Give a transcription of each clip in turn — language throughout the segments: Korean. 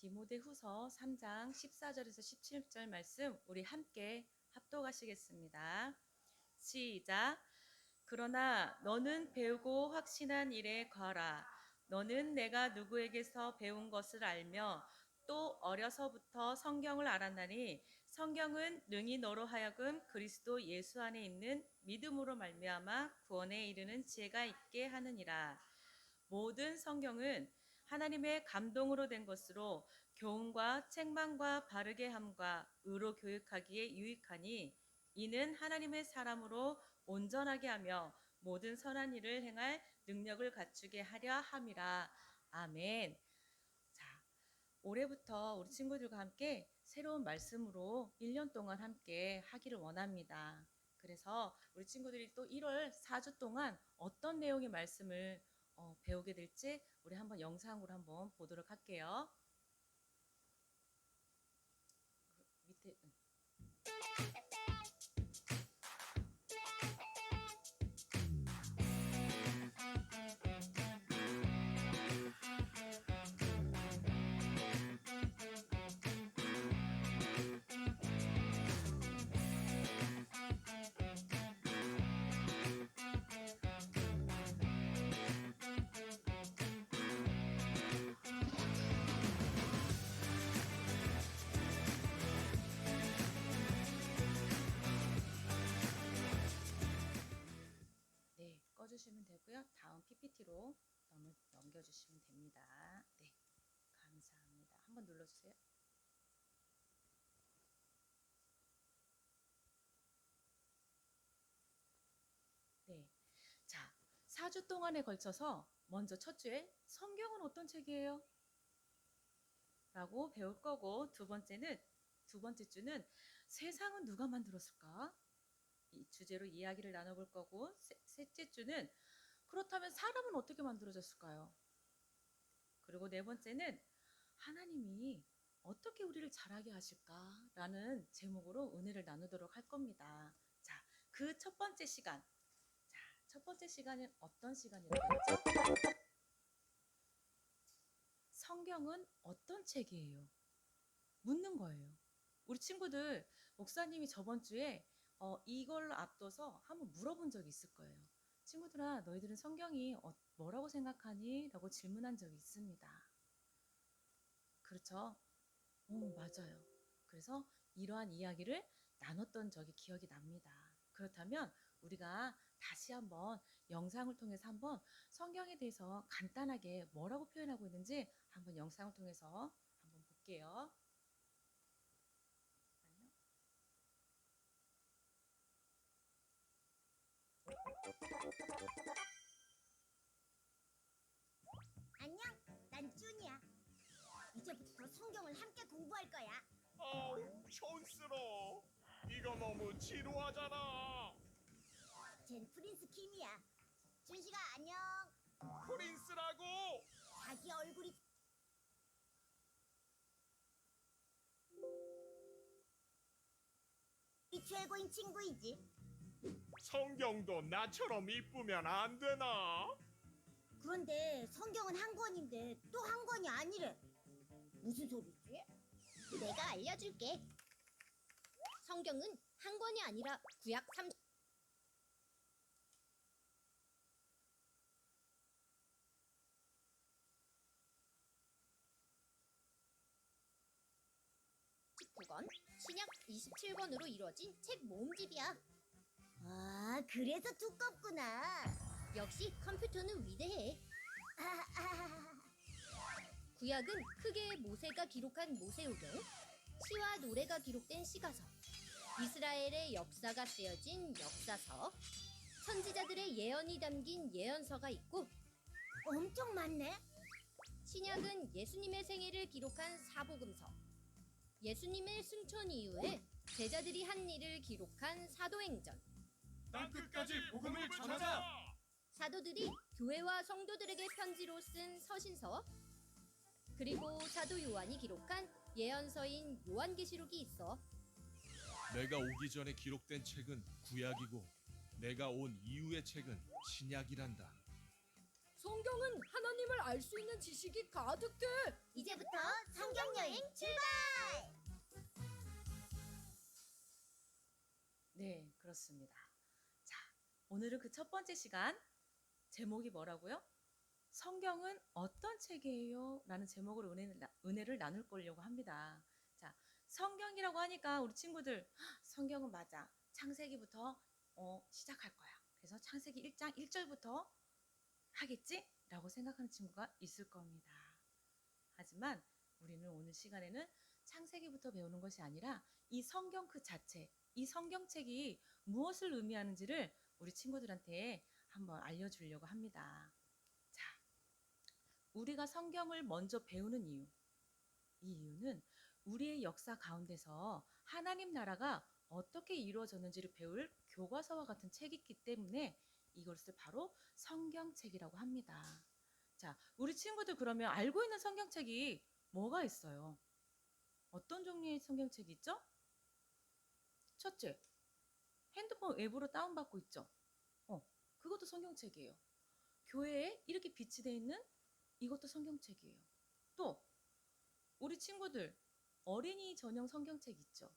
디모데후서 3장 14절에서 17절 말씀 우리 함께 합독하시겠습니다. 시작. 그러나 너는 배우고 확신한 일에 거하라. 너는 내가 누구에게서 배운 것을 알며 또 어려서부터 성경을 알았나니 성경은 능히 너로 하여금 그리스도 예수 안에 있는 믿음으로 말미암아 구원에 이르는 지혜가 있게 하느니라. 모든 성경은 하나님의 감동으로 된 것으로 교훈과 책망과 바르게 함과 의로 교육하기에 유익하니 이는 하나님의 사람으로 온전하게 하며 모든 선한 일을 행할 능력을 갖추게 하려 함이라. 아멘. 자, 올해부터 우리 친구들과 함께 새로운 말씀으로 1년 동안 함께 하기를 원합니다. 그래서 우리 친구들이 또 1월 4주 동안 어떤 내용의 말씀을 배우게 될지 우리 한번 영상으로 한번 보도록 할게요. 밑에 네, 꺼주시면 되고요. 다음 PPT로 넘겨주시면 됩니다. 네, 감사합니다. 한번 눌러주세요. 네, 자, 4주 동안에 걸쳐서 먼저 첫 주에 성경은 어떤 책이에요? 라고 배울 거고 두 번째 주는 세상은 누가 만들었을까? 이 주제로 이야기를 나눠볼 거고 셋째 주는 그렇다면 사람은 어떻게 만들어졌을까요? 그리고 네 번째는 하나님이 어떻게 우리를 자라게 하실까라는 제목으로 은혜를 나누도록 할 겁니다. 자, 그 첫 번째 시간. 자, 첫 번째 시간은 어떤 시간이라고 했죠? 성경은 어떤 책이에요? 묻는 거예요. 우리 친구들 목사님이 저번 주에 이걸 앞둬서 한번 물어본 적이 있을 거예요. 친구들아, 너희들은 성경이 뭐라고 생각하니? 라고 질문한 적이 있습니다. 그렇죠? 맞아요. 그래서 이러한 이야기를 나눴던 적이 기억이 납니다. 그렇다면 우리가 다시 한번 영상을 통해서 한번 성경에 대해서 간단하게 뭐라고 표현하고 있는지 한번 영상을 통해서 한번 볼게요. 안녕, 난 쭈니야. 이제부터 성경을 함께 공부할 거야. 아우, 촌스러워. 이거 너무 지루하잖아. 쟨 프린스 킴이야. 준식아 안녕. 프린스라고. 자기 얼굴이 이 최고인 친구이지. 성경도 나처럼 이쁘면 안 되나? 그런데 성경은 한 권인데 또 한 권이 아니래. 무슨 소리지? 내가 알려줄게. 성경은 한 권이 아니라 구약 39권, 신약 27권으로 이루어진 책 모음집이야. 아, 그래서 두껍구나. 역시 컴퓨터는 위대해. 구약은 크게 모세가 기록한 모세오경, 시와 노래가 기록된 시가서, 이스라엘의 역사가 쓰여진 역사서, 선지자들의 예언이 담긴 예언서가 있고, 엄청 많네. 신약은 예수님의 생애를 기록한 사복음서, 예수님의 승천 이후에 제자들이 한 일을 기록한 사도행전, 땅끝까지 복음을 전하자. 사도들이 교회와 성도들에게 편지로 쓴 서신서, 그리고 사도 요한이 기록한 예언서인 요한계시록이 있어. 내가 오기 전에 기록된 책은 구약이고 내가 온 이후의 책은 신약이란다. 성경은 하나님을 알 수 있는 지식이 가득해. 이제부터 성경 여행 출발! 네, 그렇습니다. 자, 오늘은 그 첫 번째 시간 제목이 뭐라고요? 성경은 어떤 책이에요? 라는 제목으로 은혜를 나눌 거려고 합니다. 자, 성경이라고 하니까 우리 친구들 성경은 맞아. 창세기부터 시작할 거야. 그래서 창세기 1장 1절부터 하겠지? 라고 생각하는 친구가 있을 겁니다. 하지만 우리는 오늘 시간에는 창세기부터 배우는 것이 아니라 이 성경 그 자체, 이 성경책이 무엇을 의미하는지를 우리 친구들한테 한번 알려주려고 합니다. 자, 우리가 성경을 먼저 배우는 이유. 이 이유는 우리의 역사 가운데서 하나님 나라가 어떻게 이루어졌는지를 배울 교과서와 같은 책이 있기 때문에 이것을 바로 성경책이라고 합니다. 자, 우리 친구들 그러면 알고 있는 성경책이 뭐가 있어요? 어떤 종류의 성경책이 있죠? 첫째, 핸드폰 앱으로 다운받고 있죠? 그것도 성경책이에요. 교회에 이렇게 비치되어 있는 이것도 성경책이에요. 또 우리 친구들 어린이 전용 성경책 있죠?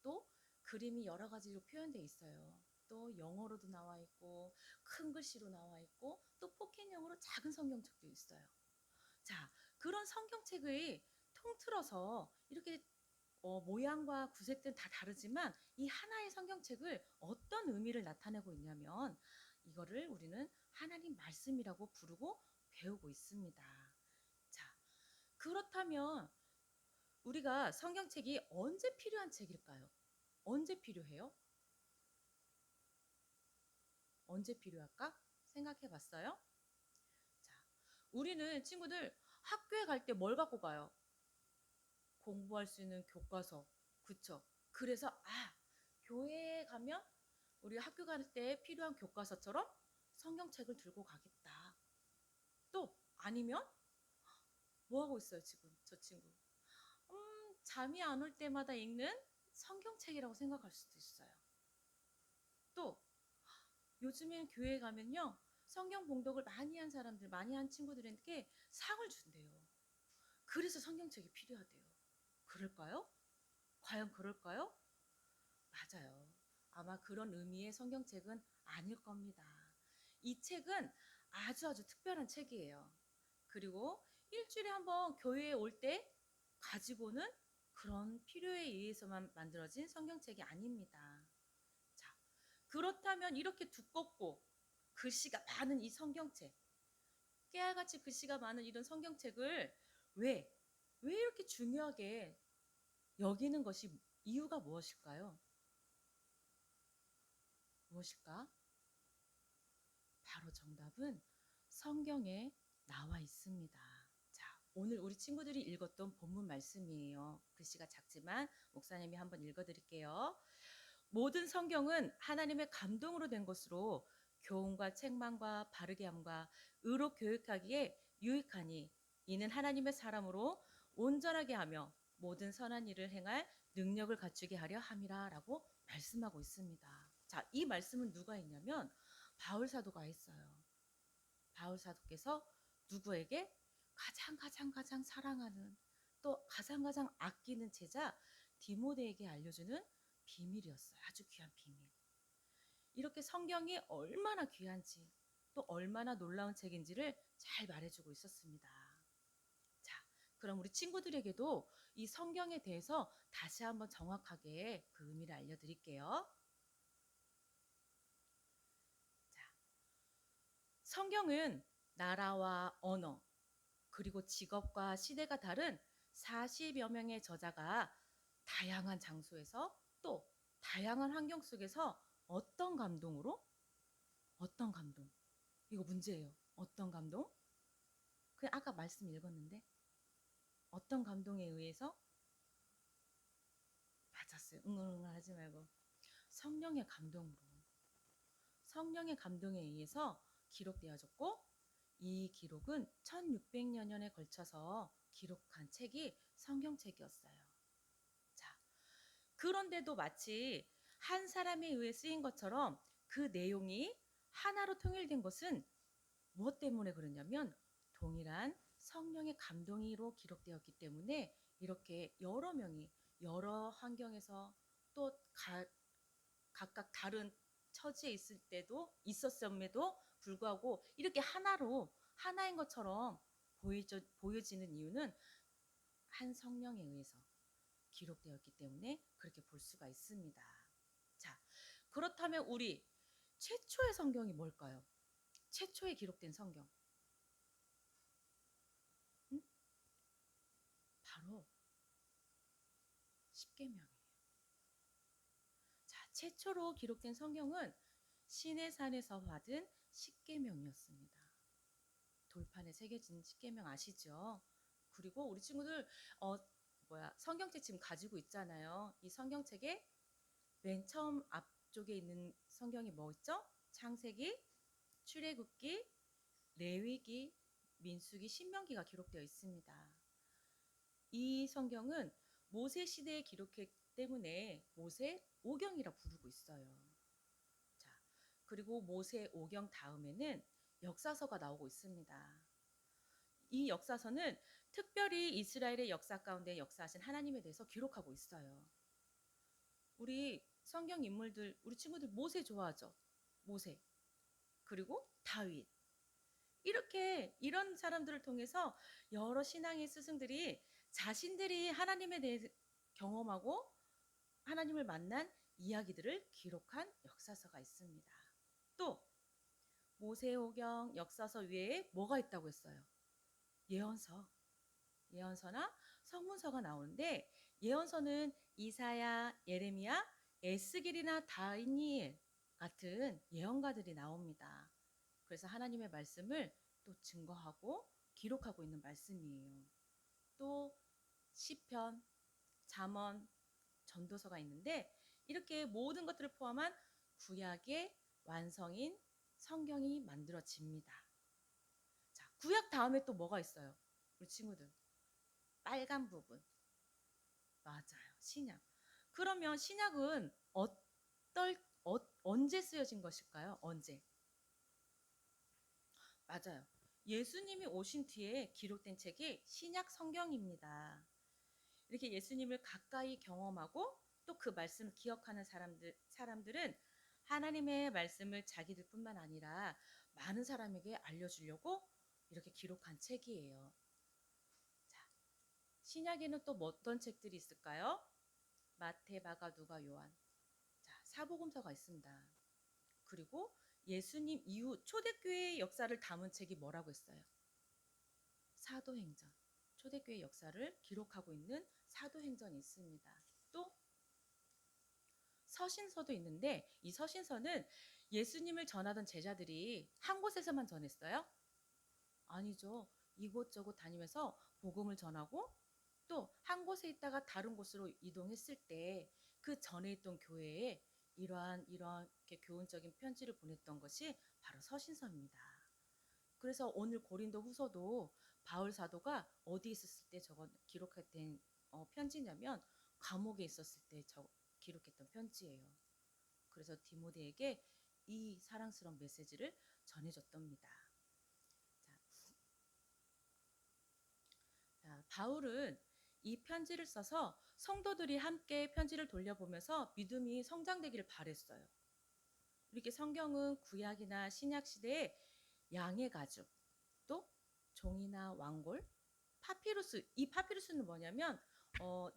또 그림이 여러 가지로 표현되어 있어요. 또 영어로도 나와 있고 큰 글씨로 나와 있고 또 포켓용으로 작은 성경책도 있어요. 자, 그런 성경책을 통틀어서 이렇게 모양과 구색들은 다 다르지만 이 하나의 성경책을 어떤 의미를 나타내고 있냐면 이거를 우리는 하나님 말씀이라고 부르고 배우고 있습니다. 자, 그렇다면 우리가 성경책이 언제 필요한 책일까요? 언제 필요해요? 언제 필요할까? 생각해 봤어요? 자, 우리는 친구들 학교에 갈 때 뭘 갖고 가요? 공부할 수 있는 교과서. 그쵸? 그래서 교회에 가면 우리 학교 갈 때 필요한 교과서처럼 성경책을 들고 가겠다. 또 아니면 뭐 하고 있어요, 지금 저 친구? 잠이 안 올 때마다 읽는 성경책이라고 생각할 수도 있어요. 또 요즘엔 교회에 가면요, 성경 봉독을 많이 한 사람들, 많이 한 친구들에게 상을 준대요. 그래서 성경책이 필요하대요. 그럴까요? 과연 그럴까요? 맞아요. 아마 그런 의미의 성경책은 아닐 겁니다. 이 책은 아주 특별한 책이에요. 그리고 일주일에 한번 교회에 올 때 가지고는 그런 필요에 의해서만 만들어진 성경책이 아닙니다. 자, 그렇다면 이렇게 두껍고 글씨가 많은 이 성경책, 깨알같이 글씨가 많은 이런 성경책을 왜 이렇게 중요하게 여기는 것이 이유가 무엇일까요? 무엇일까? 바로 정답은 성경에 나와 있습니다. 자, 오늘 우리 친구들이 읽었던 본문 말씀이에요. 글씨가 작지만 목사님이 한번 읽어드릴게요. 모든 성경은 하나님의 감동으로 된 것으로 교훈과 책망과 바르게 함과 의로 교육하기에 유익하니 이는 하나님의 사람으로 온전하게 하며 모든 선한 일을 행할 능력을 갖추게 하려 함이라 라고 말씀하고 있습니다. 자, 이 말씀은 누가 했냐면 바울 사도가 했어요. 바울 사도께서 누구에게 가장 사랑하는 또 가장 아끼는 제자 디모데에게 알려주는 비밀이었어요. 아주 귀한 비밀. 이렇게 성경이 얼마나 귀한지 또 얼마나 놀라운 책인지를 잘 말해주고 있었습니다. 자, 그럼 우리 친구들에게도 이 성경에 대해서 다시 한번 정확하게 그 의미를 알려드릴게요. 자, 성경은 나라와 언어 그리고 직업과 시대가 다른 40여 명의 저자가 다양한 장소에서 또 다양한 환경 속에서 어떤 감동으로? 어떤 감동? 이거 문제예요. 어떤 감동? 그냥 아까 말씀 읽었는데 어떤 감동에 의해서? 맞았어요. 응응응 하지 말고 성령의 감동으로. 성령의 감동에 의해서 기록되어졌고 이 기록은 1600여 년에 걸쳐서 기록한 책이 성경책이었어요. 자, 그런데도 마치 한 사람에 의해 쓰인 것처럼 그 내용이 하나로 통일된 것은 무엇 때문에 그러냐면 동일한 성령의 감동으로 기록되었기 때문에 이렇게 여러 명이 여러 환경에서 또 각각 다른 처지에 있을 때도 있었음에도 불구하고 이렇게 하나인 것처럼 보여지는 이유는 한 성령에 의해서 기록되었기 때문에 그렇게 볼 수가 있습니다. 자, 그렇다면 우리 최초의 성경이 뭘까요? 최초에 기록된 성경. 응? 바로 십계명이에요. 자, 최초로 기록된 성경은 시내산에서 받은 십계명이었습니다. 돌판에 새겨진 십계명 아시죠? 그리고 우리 친구들 성경책 지금 가지고 있잖아요. 이 성경책에 맨 처음 앞쪽에 있는 성경이 뭐 있죠? 창세기, 출애굽기, 레위기, 민수기, 신명기가 기록되어 있습니다. 이 성경은 모세 시대에 기록했기 때문에 모세 오경이라 부르고 있어요. 자, 그리고 모세 오경 다음에는 역사서가 나오고 있습니다. 이 역사서는 특별히 이스라엘의 역사 가운데 역사하신 하나님에 대해서 기록하고 있어요. 우리 성경 인물들, 우리 친구들 모세 좋아하죠? 모세. 그리고 다윗. 이런 사람들을 통해서 여러 신앙의 스승들이 자신들이 하나님에 대해 경험하고 하나님을 만난 이야기들을 기록한 역사서가 있습니다. 또 모세오경 역사서 외에 뭐가 있다고 했어요? 예언서나 성문서가 나오는데 예언서는 이사야, 예레미야, 에스겔이나 다니엘 같은 예언가들이 나옵니다. 그래서 하나님의 말씀을 또 증거하고 기록하고 있는 말씀이에요. 또 시편, 잠언, 전도서가 있는데 이렇게 모든 것들을 포함한 구약의 완성인 성경이 만들어집니다. 자, 구약 다음에 또 뭐가 있어요? 우리 친구들. 빨간 부분. 맞아요. 신약. 그러면 신약은 언제 쓰여진 것일까요? 언제? 맞아요. 예수님이 오신 뒤에 기록된 책이 신약 성경입니다. 이렇게 예수님을 가까이 경험하고 또 그 말씀을 기억하는 사람들은 하나님의 말씀을 자기들뿐만 아니라 많은 사람에게 알려주려고 이렇게 기록한 책이에요. 자, 신약에는 또 어떤 책들이 있을까요? 마태, 마가, 누가, 요한. 자, 사복음서가 있습니다. 그리고 예수님 이후 초대교회의 역사를 담은 책이 뭐라고 했어요? 사도행전. 초대교회 역사를 기록하고 있는 사도행전이 있습니다. 또 서신서도 있는데 이 서신서는 예수님을 전하던 제자들이 한 곳에서만 전했어요? 아니죠. 이곳저곳 다니면서 복음을 전하고 또 한 곳에 있다가 다른 곳으로 이동했을 때 그 전에 있던 교회에 이렇게 교훈적인 편지를 보냈던 것이 바로 서신서입니다. 그래서 오늘 고린도 후서도 바울 사도가 어디 있었을 때 기록된 편지냐면 감옥에 있었을 때 기록했던 편지예요. 그래서 디모데에게 이 사랑스러운 메시지를 전해줬답니다. 자, 바울은 이 편지를 써서 성도들이 함께 편지를 돌려보면서 믿음이 성장되기를 바랬어요. 이렇게 성경은 구약이나 신약 시대에 양의 가죽, 또 종이나 왕골, 파피루스. 이 파피루스는 뭐냐면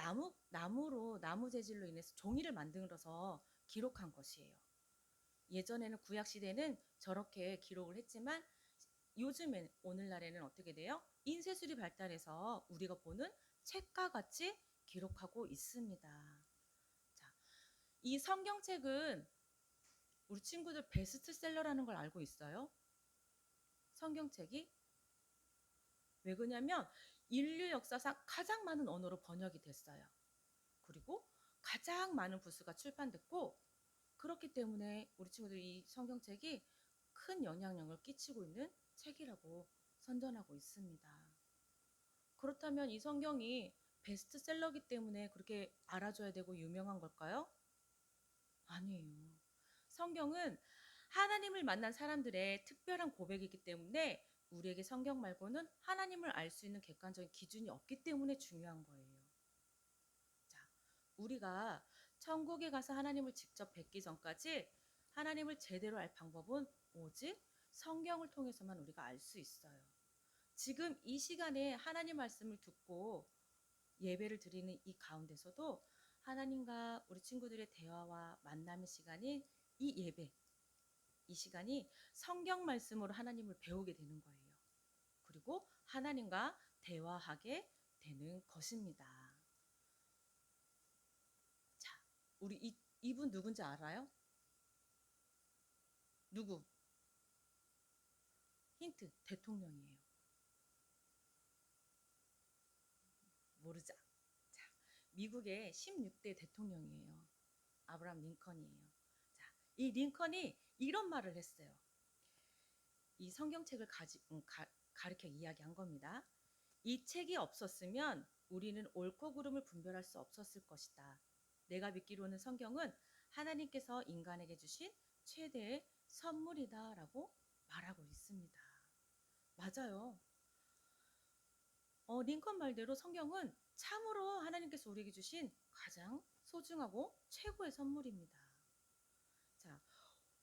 나무 재질로 인해서 종이를 만들어서 기록한 것이에요. 예전에는 구약 시대는 저렇게 기록을 했지만 오늘날에는 어떻게 돼요? 인쇄술이 발달해서 우리가 보는 책과 같이 기록하고 있습니다. 자, 이 성경책은 우리 친구들 베스트셀러라는 걸 알고 있어요? 성경책이? 왜 그러냐면 인류 역사상 가장 많은 언어로 번역이 됐어요. 그리고 가장 많은 부수가 출판됐고 그렇기 때문에 우리 친구들 이 성경책이 큰 영향력을 끼치고 있는 책이라고 선전하고 있습니다. 그렇다면 이 성경이 베스트셀러이기 때문에 그렇게 알아줘야 되고 유명한 걸까요? 아니에요. 성경은 하나님을 만난 사람들의 특별한 고백이기 때문에 우리에게 성경 말고는 하나님을 알 수 있는 객관적인 기준이 없기 때문에 중요한 거예요. 자, 우리가 천국에 가서 하나님을 직접 뵙기 전까지 하나님을 제대로 알 방법은 오직 성경을 통해서만 우리가 알 수 있어요. 지금 이 시간에 하나님 말씀을 듣고 예배를 드리는 이 가운데서도 하나님과 우리 친구들의 대화와 만남의 시간인 이 예배, 이 시간이 성경 말씀으로 하나님을 배우게 되는 거예요. 그리고 하나님과 대화하게 되는 것입니다. 자, 우리 이분 누군지 알아요? 누구? 힌트, 대통령이에요. 모르자. 자, 미국의 16대 대통령이에요. 아브라함 링컨이에요. 자, 이 링컨이 이런 말을 했어요. 이 성경책을 가르쳐 이야기한 겁니다. 이 책이 없었으면 우리는 옳고 그름을 분별할 수 없었을 것이다. 내가 믿기로는 성경은 하나님께서 인간에게 주신 최대의 선물이다라고 말하고 있습니다. 맞아요. 링컨 말대로 성경은 참으로 하나님께서 우리에게 주신 가장 소중하고 최고의 선물입니다. 자,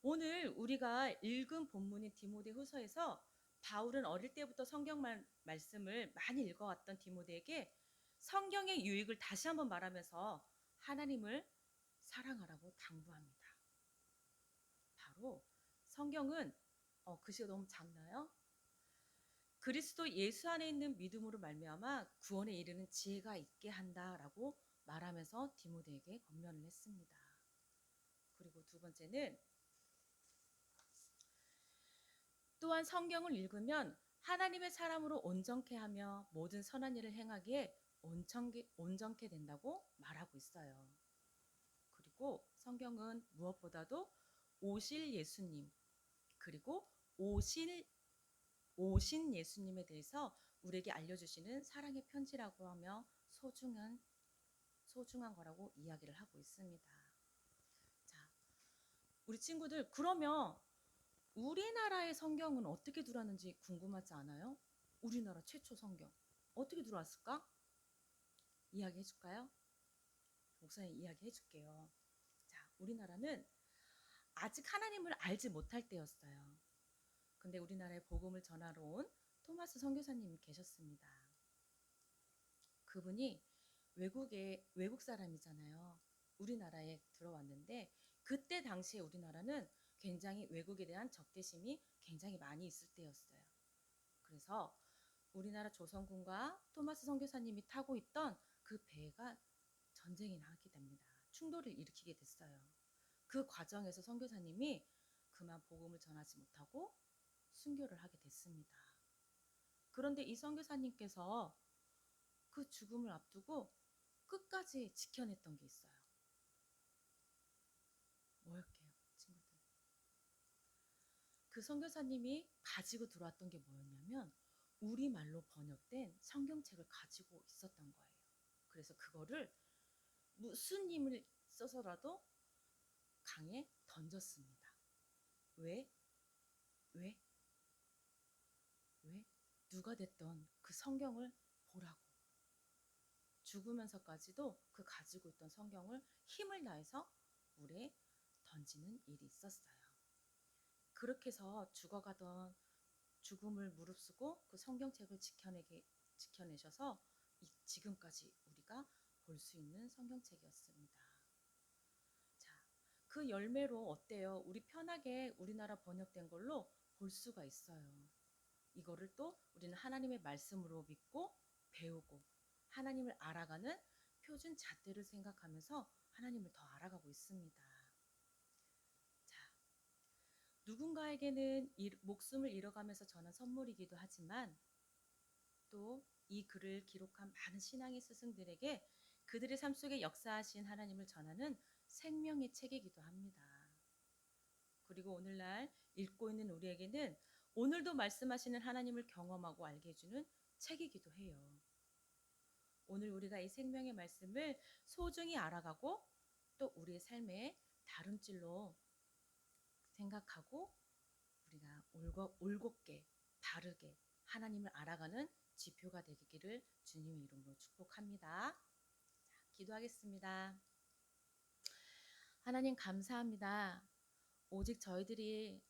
오늘 우리가 읽은 본문인 디모데후서에서 바울은 어릴 때부터 성경 말씀을 많이 읽어왔던 디모데에게 성경의 유익을 다시 한번 말하면서 하나님을 사랑하라고 당부합니다. 바로 성경은 글씨가 너무 작나요? 그리스도 예수 안에 있는 믿음으로 말미암아 구원에 이르는 지혜가 있게 한다라고 말하면서 디모데에게 권면을 했습니다. 그리고 두 번째는 또한 성경을 읽으면 하나님의 사람으로 온전케 하며 모든 선한 일을 행하기에 온전케 된다고 말하고 있어요. 그리고 성경은 무엇보다도 오실 예수님 그리고 오신 예수님에 대해서 우리에게 알려주시는 사랑의 편지라고 하며 소중한 거라고 이야기를 하고 있습니다. 자, 우리 친구들 그러면 우리나라의 성경은 어떻게 들어왔는지 궁금하지 않아요? 우리나라 최초 성경 어떻게 들어왔을까? 이야기해 줄까요? 목사님 이야기해 줄게요. 자, 우리나라는 아직 하나님을 알지 못할 때였어요. 근데 우리나라에 복음을 전하러 온 토마스 선교사님이 계셨습니다. 그분이 외국 사람이잖아요. 우리나라에 들어왔는데 그때 당시에 우리나라는 굉장히 외국에 대한 적대심이 굉장히 많이 있을 때였어요. 그래서 우리나라 조선군과 토마스 선교사님이 타고 있던 그 배가 전쟁이 나게 됩니다. 충돌을 일으키게 됐어요. 그 과정에서 선교사님이 그만 복음을 전하지 못하고 순교를 하게 됐습니다. 그런데 이 선교사님께서 그 죽음을 앞두고 끝까지 지켜냈던 게 있어요. 뭐였게요, 친구들? 그 선교사님이 가지고 들어왔던 게 뭐였냐면 우리말로 번역된 성경책을 가지고 있었던 거예요. 그래서 그거를 무슨 힘을 써서라도 강에 던졌습니다. 왜? 누가 됐던 그 성경을 보라고. 죽으면서까지도 그 가지고 있던 성경을 힘을 다해서 물에 던지는 일이 있었어요. 그렇게 해서 죽어가던 죽음을 무릅쓰고 그 성경책을 지켜내셔서 지금까지 우리가 볼 수 있는 성경책이었습니다. 자, 그 열매로 어때요? 우리 편하게 우리나라 번역된 걸로 볼 수가 있어요. 이거를 또 우리는 하나님의 말씀으로 믿고 배우고 하나님을 알아가는 표준 잣대를 생각하면서 하나님을 더 알아가고 있습니다. 자, 누군가에게는 목숨을 잃어가면서 전한 선물이기도 하지만 또 이 글을 기록한 많은 신앙의 스승들에게 그들의 삶 속에 역사하신 하나님을 전하는 생명의 책이기도 합니다. 그리고 오늘날 읽고 있는 우리에게는 오늘도 말씀하시는 하나님을 경험하고 알게 해주는 책이기도 해요. 오늘 우리가 이 생명의 말씀을 소중히 알아가고 또 우리의 삶의 다름질로 생각하고 우리가 올곧게 바르게 하나님을 알아가는 지표가 되기를 주님의 이름으로 축복합니다. 기도하겠습니다. 하나님 감사합니다. 오직 저희들이